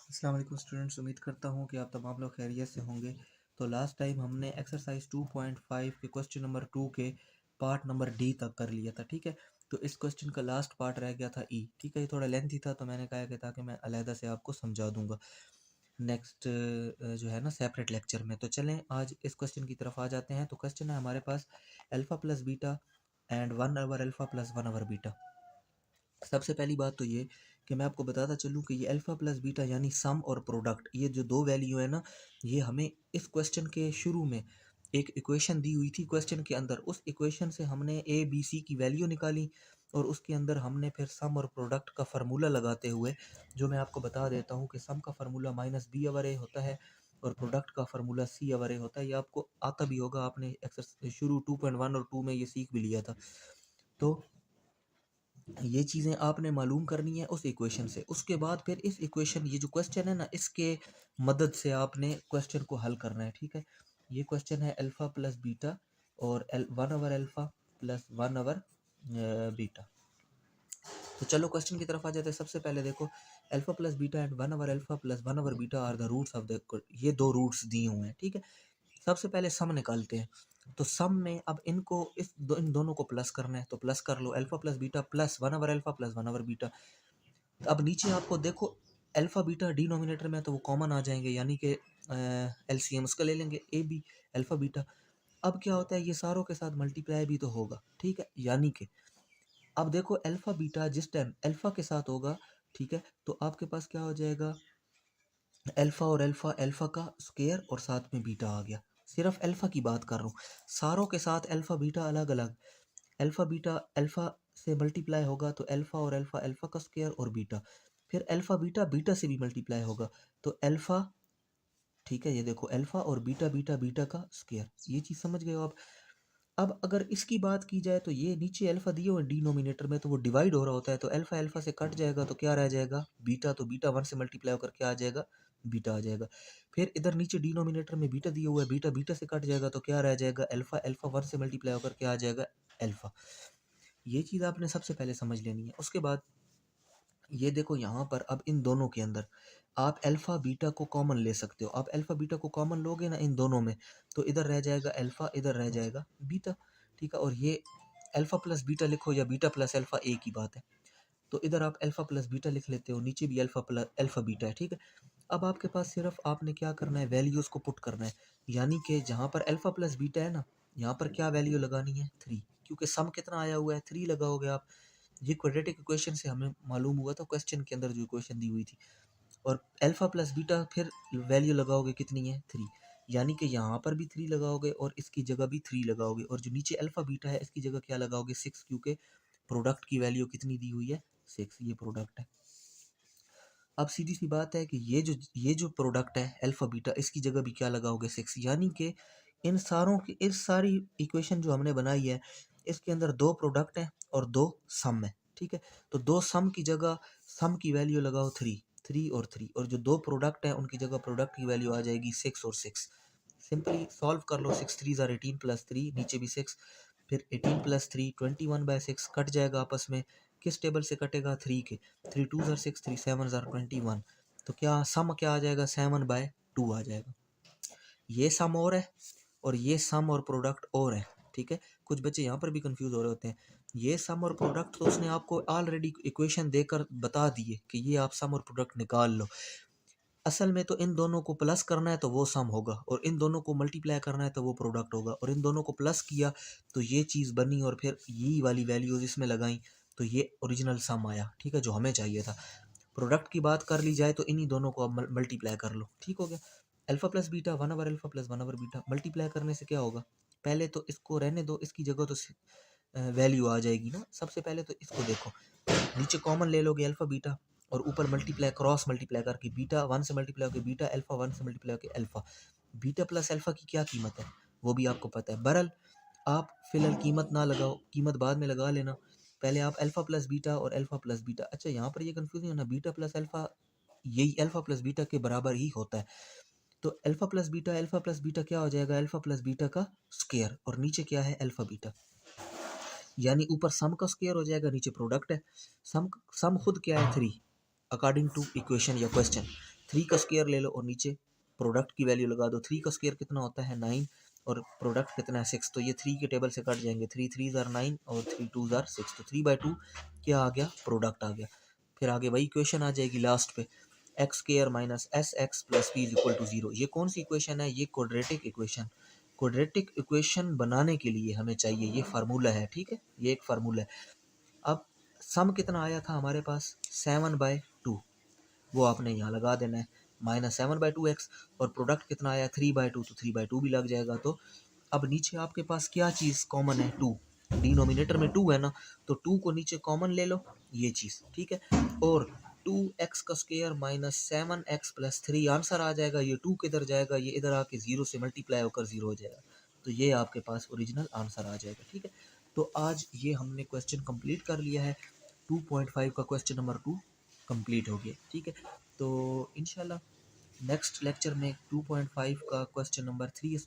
अस्सलाम वालेकुम स्टूडेंट्स, उम्मीद करता हूँ कि आप तमाम लोग खैरियत से होंगे। तो लास्ट टाइम हमने एक्सरसाइज 2.5 के क्वेश्चन नंबर 2 के पार्ट नंबर डी तक कर लिया था। ठीक है, तो इस क्वेश्चन का लास्ट पार्ट रह गया था ई। ठीक है, ये थोड़ा लेंथी था तो मैंने कहा कि ताकि मैं अलहदा से आपको समझा दूंगा नेक्स्ट जो है ना सेपरेट लेक्चर में। तो चलें आज इस क्वेश्चन की तरफ आ जाते हैं। तो क्वेश्चन है हमारे पास alpha plus beta and 1 over alpha plus 1 over beta. सबसे पहली बात तो ये कि मैं आपको बताता चलूँ कि ये अल्फ़ा प्लस बीटा यानी सम और प्रोडक्ट, ये जो दो वैल्यू है ना, ये हमें इस क्वेश्चन के शुरू में एक इक्वेशन दी हुई थी क्वेश्चन के अंदर। उस इक्वेशन से हमने ए बी सी की वैल्यू निकाली और उसके अंदर हमने फिर सम और प्रोडक्ट का फार्मूला लगाते हुए, जो मैं आपको बता देता हूँ कि सम का फार्मूला माइनस बी ओवर ए होता है और प्रोडक्ट का फार्मूला सी ओवर ए होता है। ये आपको आता भी होगा, आपने एक्सरसाइज शुरू 2.1 और 2 में ये सीख भी लिया था। तो ये चीज़ें आपने मालूम करनी है उस इक्वेशन से। उसके बाद फिर इस इक्वेशन, ये जो क्वेश्चन है ना, इसके मदद से आपने क्वेश्चन को हल करना है। ठीक है, ये क्वेश्चन है अल्फ़ा प्लस बीटा और 1 over alpha plus 1 over beta. तो चलो क्वेश्चन की तरफ आ जाते हैं। सबसे पहले देखो, alpha plus beta and 1 over alpha plus 1 over beta are the roots of the, ये दो रूट्स दिए हुए हैं। ठीक है, सबसे पहले सम निकालते हैं। तो सम में अब इनको इन दोनों को प्लस करना है, तो प्लस कर लो। Alpha plus beta plus 1 over alpha plus 1 over beta. अब नीचे आपको देखो अल्फा बीटा डिनोमिनेटर में तो वो कॉमन आ जाएंगे, यानी कि एलसीएम उसका ले लेंगे, ए बी अल्फा बीटा। अब क्या होता है, ये सारों के साथ मल्टीप्लाई भी तो होगा। ठीक है, यानी कि अब देखो अल्फा बीटा जिस टाइम अल्फा के साथ होगा, ठीक है, तो आपके पास क्या हो जाएगा, अल्फा और अल्फा, अल्फा का स्क्वायर और साथ में बीटा आ गया। सिर्फ अल्फा की बात कर रहा हूँ, सारों के साथ अल्फा बीटा अलग अलग। अल्फा बीटा अल्फा से मल्टीप्लाई होगा तो अल्फा और अल्फा, अल्फा का स्क्वायर और बीटा। फिर अल्फा बीटा बीटा से भी मल्टीप्लाई होगा तो अल्फा। ठीक है, ये देखो अल्फा और बीटा, बीटा बीटा का स्क्वायर, ये चीज़ समझ गए हो आप। अब अगर इसकी बात की जाए तो ये नीचे अल्फा दिए हुए डिनोमिनेटर में, तो वो डिवाइड हो रहा होता है, तो अल्फा अल्फा से कट जाएगा तो क्या रह जाएगा, बीटा। तो बीटा 1 से मल्टीप्लाई होकर क्या आ जाएगा, बीटा आ जाएगा। फिर इधर नीचे डिनोमिनेटर में बीटा दिया हुआ है, बीटा बीटा से कट जाएगा तो क्या रह जाएगा, अल्फा अल्फा 1 से मल्टीप्लाई होकर क्या आ जाएगा, अल्फा। ये चीज़ आपने सबसे पहले समझ लेनी है। उसके बाद ये देखो यहाँ पर अब इन दोनों के अंदर आप अल्फ़ा बीटा को कॉमन ले सकते हो। आप अल्फ़ा बीटा को कॉमन लोगे ना इन दोनों में, तो इधर रह जाएगा अल्फ़ा, इधर रह जाएगा बीटा। ठीक है, और ये अल्फ़ा प्लस बीटा लिखो या बीटा प्लस अल्फ़ा, एक ही बात है। तो इधर आप अल्फ़ा प्लस बीटा लिख लेते हो, नीचे भी अल्फ़ा प्लस अल्फ़ा बीटा है। ठीक है, अब आपके पास सिर्फ आपने क्या करना है, वैल्यूज़ को पुट करना है। यानी कि जहाँ पर अल्फ़ा प्लस बीटा है ना, यहाँ पर क्या वैल्यू लगानी है, 3, क्योंकि सम कितना आया हुआ है, 3 लगाओगे आप। ये क्वाड्रेटिक इक्वेशन से हमें मालूम हुआ था क्वेश्चन के अंदर जो इक्वेशन दी हुई थी। और अल्फा प्लस बीटा फिर वैल्यू लगाओगे कितनी है, 3, यानी कि यहाँ पर भी 3 लगाओगे और इसकी जगह भी 3 लगाओगे, और जो नीचे अल्फा बीटा है इसकी जगह क्या लगाओगे, 6, क्योंकि प्रोडक्ट की वैल्यू कितनी दी हुई है, 6, ये प्रोडक्ट है। अब सीधी सी बात है कि ये जो प्रोडक्ट है अल्फा बीटा, इसकी जगह भी क्या लगाओगे, 6, यानी कि इन सारों की, इस सारी इक्वेशन जो हमने बनाई है, इसके अंदर 2 प्रोडक्ट हैं और 2 सम है। ठीक है, तो 2 सम की जगह सम की वैल्यू लगाओ 3, 3 और 3, और जो 2 प्रोडक्ट हैं उनकी जगह प्रोडक्ट की वैल्यू आ जाएगी 6 और 6। सिंपली सॉल्व कर लो, 6 3 ज़ार 18 प्लस 3, नीचे भी 6, फिर 18 प्लस 3 21/6, कट जाएगा आपस में। किस टेबल से कटेगा, 3 के। 3 2 ज़ार 6, 3 7 ज़ार 21, तो क्या सम क्या आ जाएगा, 7/2 आ जाएगा। ये सम और है और ये सम और प्रोडक्ट और है। ठीक है, कुछ बच्चे यहाँ पर भी कंफ्यूज हो रहे होते हैं। ये सम और प्रोडक्ट तो उसने आपको ऑलरेडी इक्वेशन देकर बता दिए कि ये आप सम और प्रोडक्ट निकाल लो। असल में तो इन दोनों को प्लस करना है तो वो सम होगा, और इन दोनों को मल्टीप्लाई करना है तो वो प्रोडक्ट होगा, और इन दोनों को प्लस किया तो ये चीज़ बनी और फिर ये वाली वैल्यूज इसमें लगाई तो ये ओरिजिनल सम आया। ठीक है, जो हमें चाहिए था। प्रोडक्ट की बात कर ली जाए तो इन्हीं दोनों को अब मल्टीप्लाई कर लो। ठीक हो गया, alpha plus beta 1 over alpha plus 1 over beta. Multiply करने से क्या होगा, पहले तो इसको रहने दो, इसकी जगह तो वैल्यू आ जाएगी ना। सबसे पहले तो इसको देखो, नीचे कॉमन ले लोगे अल्फा बीटा, और ऊपर मल्टीप्लाई क्रॉस मल्टीप्लाई करके बीटा 1 से मल्टीप्लाई होकर बीटा, अल्फा 1 से मल्टीप्लाई होकर अल्फा। बीटा प्लस अल्फा की क्या कीमत है वो भी आपको पता है। बहरहाल आप फिलहाल कीमत ना लगाओ, कीमत बाद में लगा लेना। पहले आप अल्फा प्लस बीटा और अल्फा प्लस बीटा। अच्छा, यहाँ पर ये कंफ्यूज नहीं होना, बीटा प्लस अल्फा यही अल्फा प्लस बीटा के बराबर ही होता है। तो अल्फा प्लस बीटा क्या हो जाएगा, अल्फा प्लस बीटा का स्क्वायर, और नीचे क्या है, अल्फा बीटा। यानी ऊपर सम का स्क्वायर हो जाएगा, नीचे प्रोडक्ट है। सम सम खुद क्या है, 3, अकॉर्डिंग टू इक्वेशन या क्वेश्चन। 3 का स्क्वायर ले लो और नीचे प्रोडक्ट की वैल्यू लगा दो। 3 का स्क्वायर कितना होता है 9 और प्रोडक्ट कितना है 6, तो ये 3 के टेबल से कट जाएंगे। 3 3 ज़ार 9 और 3 2 ज़ार 6, तो 3/2 क्या आ गया, प्रोडक्ट आ गया। फिर आगे वही इक्वेशन आ जाएगी लास्ट पे, X square minus S X plus P is equal to 0। ये कौन सी इक्वेशन है, ये क्वाड्रेटिक इक्वेशन। क्वाड्रेटिक इक्वेशन बनाने के लिए हमें चाहिए ये फार्मूला है, ठीक है, ये एक फार्मूला है। अब सम कितना आया था हमारे पास 7/2, वो आपने यहाँ लगा देना है, माइनस 7/2x, और प्रोडक्ट कितना आया 3/2, तो 3/2 भी लग जाएगा। तो अब नीचे आपके पास क्या चीज़ कॉमन है, 2, डिनोमिनेटर में 2 है ना, तो 2 को नीचे कॉमन ले लो, ये चीज़ ठीक है। और 2x का square minus 7x plus 3 answer आ जाएगा। ये 2 किधर जाएगा, ये इधर आके 0 से मल्टीप्लाई होकर 0 हो जाएगा, तो ये आपके पास ओरिजिनल आंसर आ जाएगा, ठीक है। तो आज ये हमने क्वेश्चन कंप्लीट कर लिया है, 2.5 का क्वेश्चन नंबर 2 कंप्लीट हो गया, ठीक है। तो इंशाल्लाह नेक्स्ट लेक्चर में 2.5 का क्वेश्चन नंबर 3